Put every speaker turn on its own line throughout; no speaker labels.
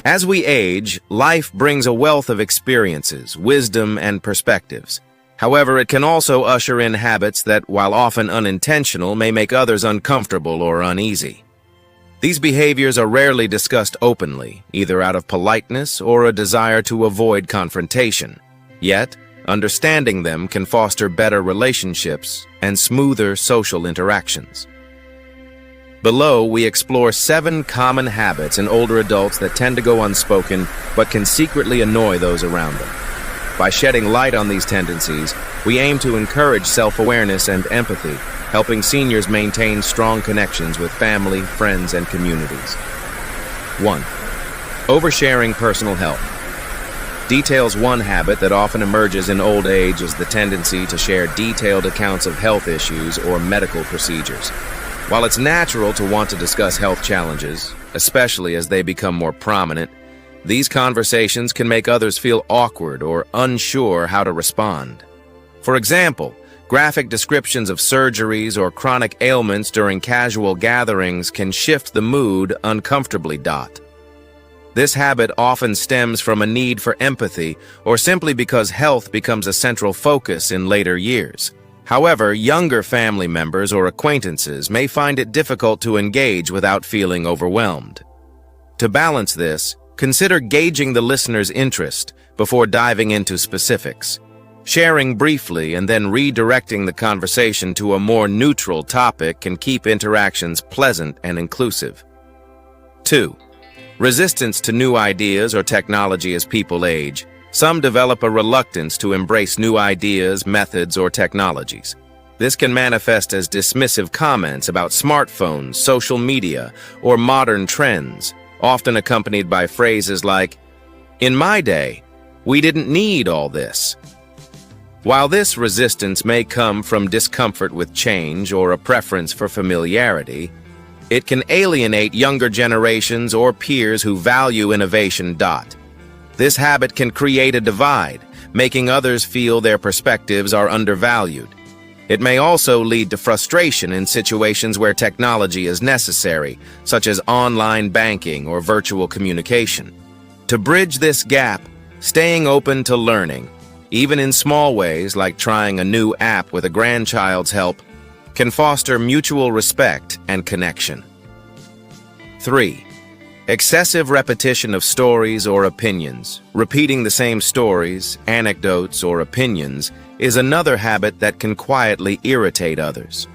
As we age, life brings a wealth of experiences, wisdom, and perspectives. However, it can also usher in habits that, while often unintentional, may make others uncomfortable or uneasy. These behaviors are rarely discussed openly, either out of politeness or a desire to avoid confrontation. Yet, understanding them can foster better relationships and smoother social interactions. Below, we explore 7 common habits in older adults that tend to go unspoken but can secretly annoy those around them. By shedding light on these tendencies, we aim to encourage self-awareness and empathy, helping seniors maintain strong connections with family, friends, and communities. 1. Oversharing personal health. Details one habit that often emerges in old age is the tendency to share detailed accounts of health issues or medical procedures. While it's natural to want to discuss health challenges, especially as they become more prominent, these conversations can make others feel awkward or unsure how to respond. For example, graphic descriptions of surgeries or chronic ailments during casual gatherings can shift the mood uncomfortably. This habit often stems from a need for empathy or simply because health becomes a central focus in later years. However, younger family members or acquaintances may find it difficult to engage without feeling overwhelmed. To balance this, consider gauging the listener's interest before diving into specifics. Sharing briefly and then redirecting the conversation to a more neutral topic can keep interactions pleasant and inclusive. 2. Resistance to new ideas or technology as people age. Some develop a reluctance to embrace new ideas, methods, or technologies. This can manifest as dismissive comments about smartphones, social media, or modern trends, often accompanied by phrases like, "In my day, we didn't need all this." While this resistance may come from discomfort with change or a preference for familiarity, it can alienate younger generations or peers who value innovation. This habit can create a divide, making others feel their perspectives are undervalued. It may also lead to frustration in situations where technology is necessary, such as online banking or virtual communication. To bridge this gap, staying open to learning, even in small ways like trying a new app with a grandchild's help, can foster mutual respect and connection. 3. Excessive repetition of stories or opinions. Repeating the same stories, anecdotes, or opinions is another habit that can quietly irritate others.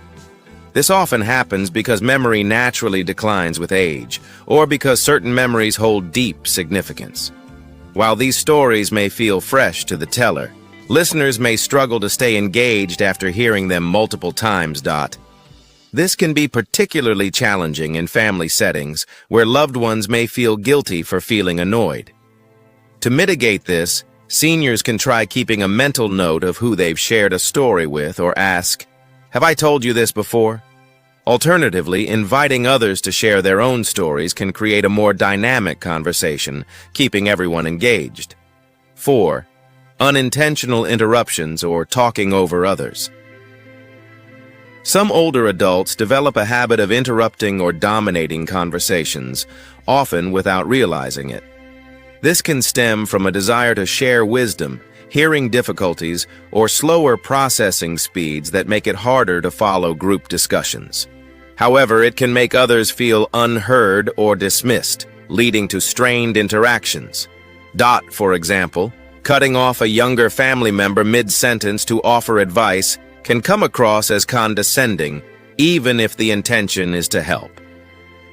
This often happens because memory naturally declines with age, or because certain memories hold deep significance. While these stories may feel fresh to the teller, listeners may struggle to stay engaged after hearing them multiple times. This can be particularly challenging in family settings where loved ones may feel guilty for feeling annoyed. To mitigate this, seniors can try keeping a mental note of who they've shared a story with or ask, "Have I told you this before?" Alternatively, inviting others to share their own stories can create a more dynamic conversation, keeping everyone engaged. 4. Unintentional interruptions or talking over others. Some older adults develop a habit of interrupting or dominating conversations, often without realizing it. This can stem from a desire to share wisdom, hearing difficulties, or slower processing speeds that make it harder to follow group discussions. However, it can make others feel unheard or dismissed, leading to strained interactions. For example, cutting off a younger family member mid-sentence to offer advice can come across as condescending, even if the intention is to help.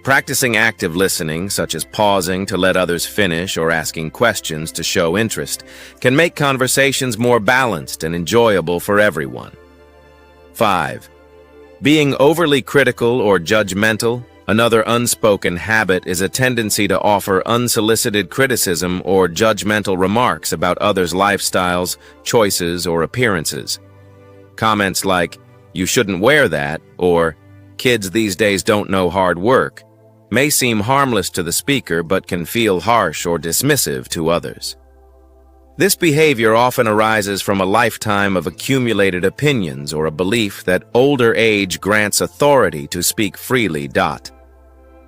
Practicing active listening, such as pausing to let others finish or asking questions to show interest, can make conversations more balanced and enjoyable for everyone. 5. Being overly critical or judgmental. Another unspoken habit is a tendency to offer unsolicited criticism or judgmental remarks about others' lifestyles, choices, or appearances. Comments like, "You shouldn't wear that," or "Kids these days don't know hard work," may seem harmless to the speaker but can feel harsh or dismissive to others. This behavior often arises from a lifetime of accumulated opinions or a belief that older age grants authority to speak freely.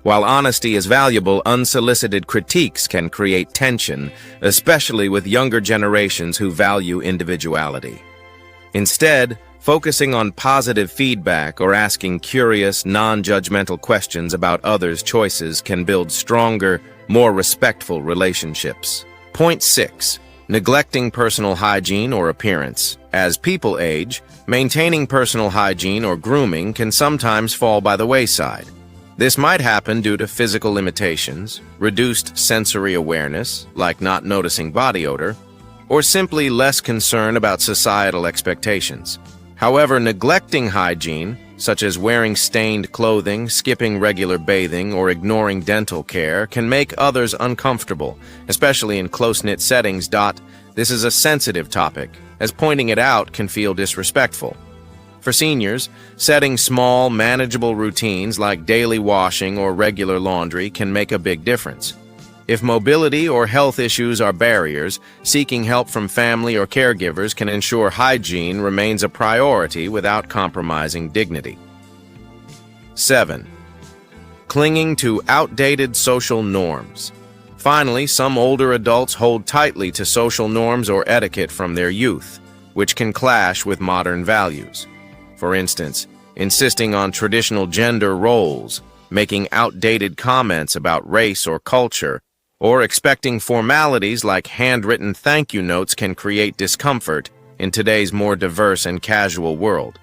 While honesty is valuable, unsolicited critiques can create tension, especially with younger generations who value individuality. Instead, focusing on positive feedback or asking curious, non-judgmental questions about others' choices can build stronger, more respectful relationships. Point 6. Neglecting personal hygiene or appearance. As people age, maintaining personal hygiene or grooming can sometimes fall by the wayside. This might happen due to physical limitations, reduced sensory awareness, like not noticing body odor, or simply less concern about societal expectations. However, neglecting hygiene, such as wearing stained clothing, skipping regular bathing, or ignoring dental care, can make others uncomfortable, especially in close-knit settings. This is a sensitive topic, as pointing it out can feel disrespectful. For seniors, setting small, manageable routines like daily washing or regular laundry can make a big difference. If mobility or health issues are barriers, seeking help from family or caregivers can ensure hygiene remains a priority without compromising dignity. 7. Clinging to outdated social norms. Finally, some older adults hold tightly to social norms or etiquette from their youth, which can clash with modern values. For instance, insisting on traditional gender roles, making outdated comments about race or culture, or expecting formalities like handwritten thank you notes can create discomfort in today's more diverse and casual world.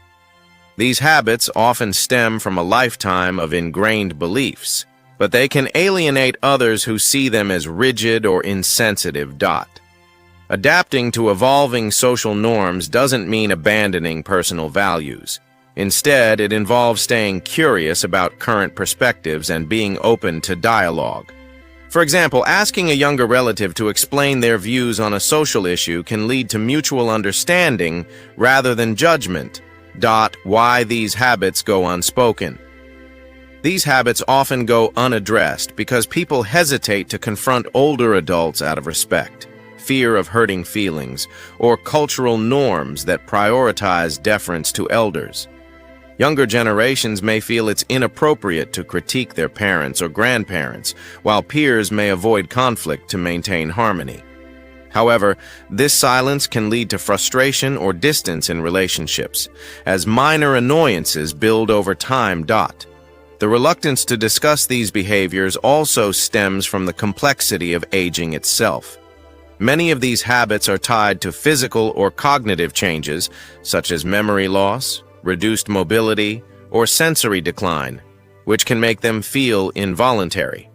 These habits often stem from a lifetime of ingrained beliefs, but they can alienate others who see them as rigid or insensitive. Adapting to evolving social norms doesn't mean abandoning personal values. Instead, it involves staying curious about current perspectives and being open to dialogue. For example, asking a younger relative to explain their views on a social issue can lead to mutual understanding rather than judgment. Why these habits go unspoken. These habits often go unaddressed because people hesitate to confront older adults out of respect, fear of hurting feelings, or cultural norms that prioritize deference to elders. Younger generations may feel it's inappropriate to critique their parents or grandparents, while peers may avoid conflict to maintain harmony. However, this silence can lead to frustration or distance in relationships, as minor annoyances build over time. The reluctance to discuss these behaviors also stems from the complexity of aging itself. Many of these habits are tied to physical or cognitive changes, such as memory loss, reduced mobility, or sensory decline, which can make them feel involuntary.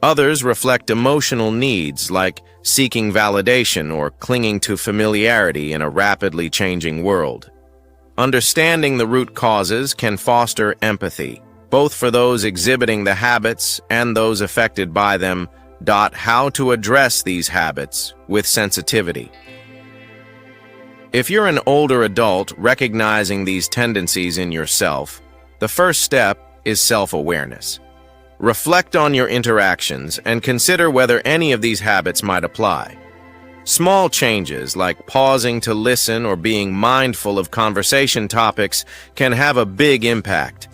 Others reflect emotional needs like seeking validation or clinging to familiarity in a rapidly changing world. Understanding the root causes can foster empathy, both for those exhibiting the habits and those affected by them. How to address these habits with sensitivity. If you're an older adult recognizing these tendencies in yourself, the first step is self-awareness. Reflect on your interactions and consider whether any of these habits might apply. Small changes like pausing to listen or being mindful of conversation topics can have a big impact.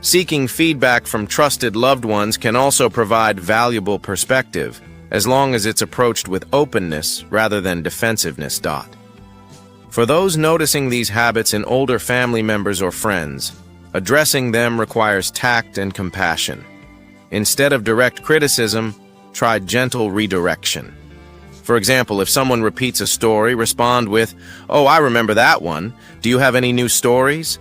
Seeking feedback from trusted loved ones can also provide valuable perspective, as long as it's approached with openness rather than defensiveness. For those noticing these habits in older family members or friends, addressing them requires tact and compassion. Instead of direct criticism, try gentle redirection. For example, if someone repeats a story, respond with, "Oh, I remember that one. Do you have any new stories?"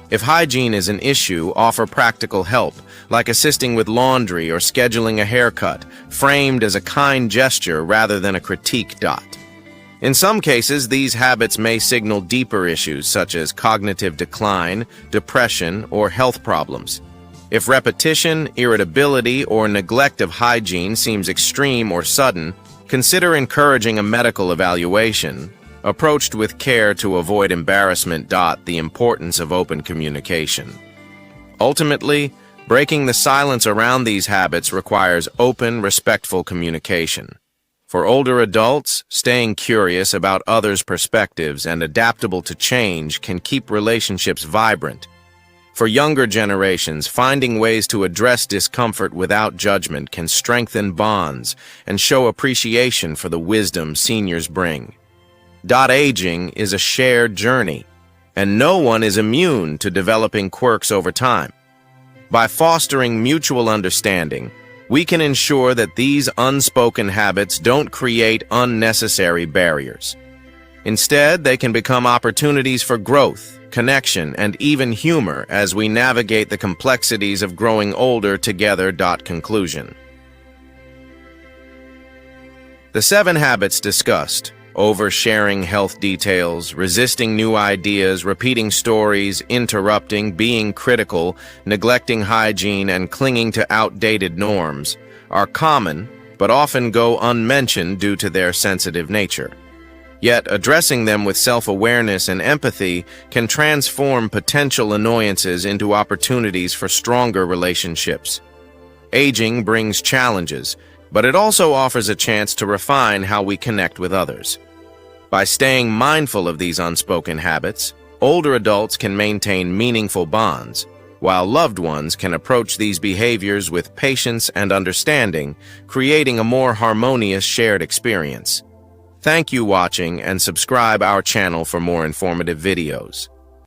If hygiene is an issue, offer practical help, like assisting with laundry or scheduling a haircut, framed as a kind gesture rather than a critique. In some cases, these habits may signal deeper issues such as cognitive decline, depression, or health problems. If repetition, irritability, or neglect of hygiene seems extreme or sudden, consider encouraging a medical evaluation, approached with care to avoid embarrassment. The importance of open communication. Ultimately, breaking the silence around these habits requires open, respectful communication. For older adults, staying curious about others' perspectives and adaptable to change can keep relationships vibrant. For younger generations, finding ways to address discomfort without judgment can strengthen bonds and show appreciation for the wisdom seniors bring. Aging is a shared journey, and no one is immune to developing quirks over time. By fostering mutual understanding, we can ensure that these unspoken habits don't create unnecessary barriers. Instead, they can become opportunities for growth, connection, and even humor as we navigate the complexities of growing older together. Conclusion. The 7 habits discussed: oversharing health details, resisting new ideas, repeating stories, interrupting, being critical, neglecting hygiene, and clinging to outdated norms, are common but often go unmentioned due to their sensitive nature. Yet, addressing them with self-awareness and empathy can transform potential annoyances into opportunities for stronger relationships. Aging brings challenges, but it also offers a chance to refine how we connect with others. By staying mindful of these unspoken habits, older adults can maintain meaningful bonds, while loved ones can approach these behaviors with patience and understanding, creating a more harmonious shared experience. Thank you for watching, and subscribe our channel for more informative videos.